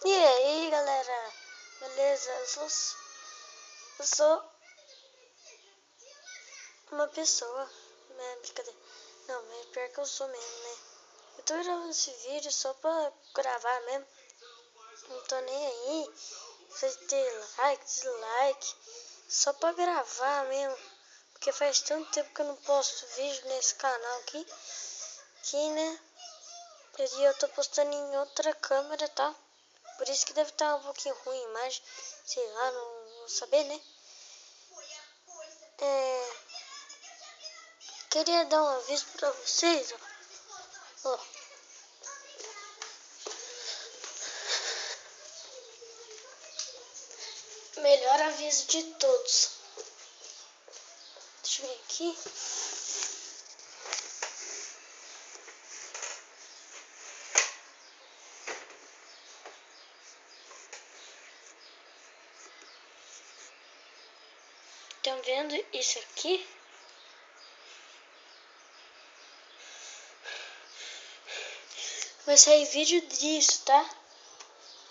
E aí, galera? Beleza? Eu sou uma pessoa, né? Brincadeira. Não, mas pior que eu sou mesmo, né? Eu tô gravando esse vídeo só pra gravar mesmo. Não tô nem aí. Faz ter like, dislike. Só pra gravar mesmo. Porque faz tanto tempo que eu não posto vídeo nesse canal aqui. Que, né? E eu tô postando em outra câmera, tá? Por isso que deve estar um pouquinho ruim a imagem. Sei lá, não vou saber, né? Queria dar um aviso pra vocês, ó. Melhor aviso de todos. Deixa eu ver aqui. Estão vendo isso aqui? Vai sair vídeo disso, tá?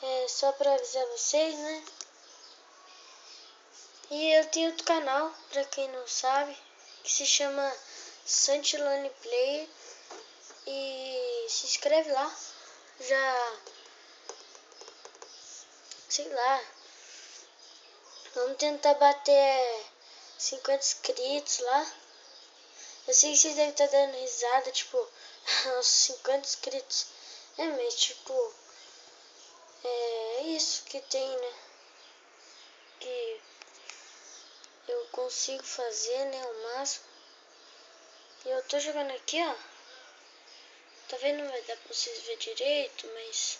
É só pra avisar vocês, né? E eu tenho outro canal, pra quem não sabe, que se chama Santilane Player. E se inscreve lá. Já, sei lá, vamos tentar bater 50 inscritos lá. Eu sei que vocês devem estar dando risada, tipo, aos 50 inscritos. Mas tipo, é isso que tem, né? Que eu consigo fazer, né, o máximo. E eu tô jogando aqui, ó. Tá vendo? Não vai dar pra vocês verem direito, mas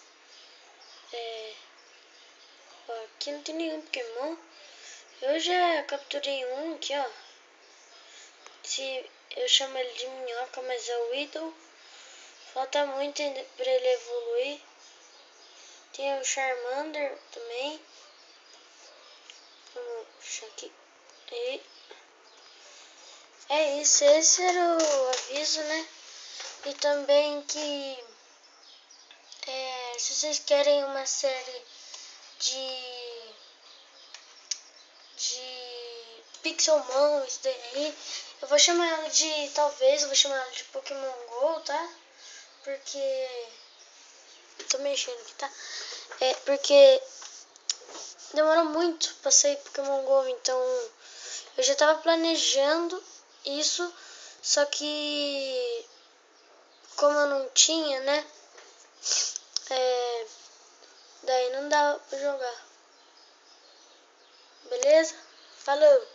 ó, aqui não tem nenhum Pokémon. Eu já capturei um aqui, ó. Eu chamo ele de minhoca, mas é o Weedle. Falta muito ainda pra ele evoluir. Tem o Charmander também. Vamos puxar aqui. E é isso, esse era o aviso, né? E também que se vocês querem uma série de Pixelmon, isso daí, eu vou chamar ela de, talvez, eu vou chamar ela de Pokémon GO, tá? Porque, tô mexendo aqui, tá? Porque demorou muito pra sair Pokémon GO, então eu já tava planejando isso, só que como eu não tinha, né? Daí não dava pra jogar. Beleza? Falou!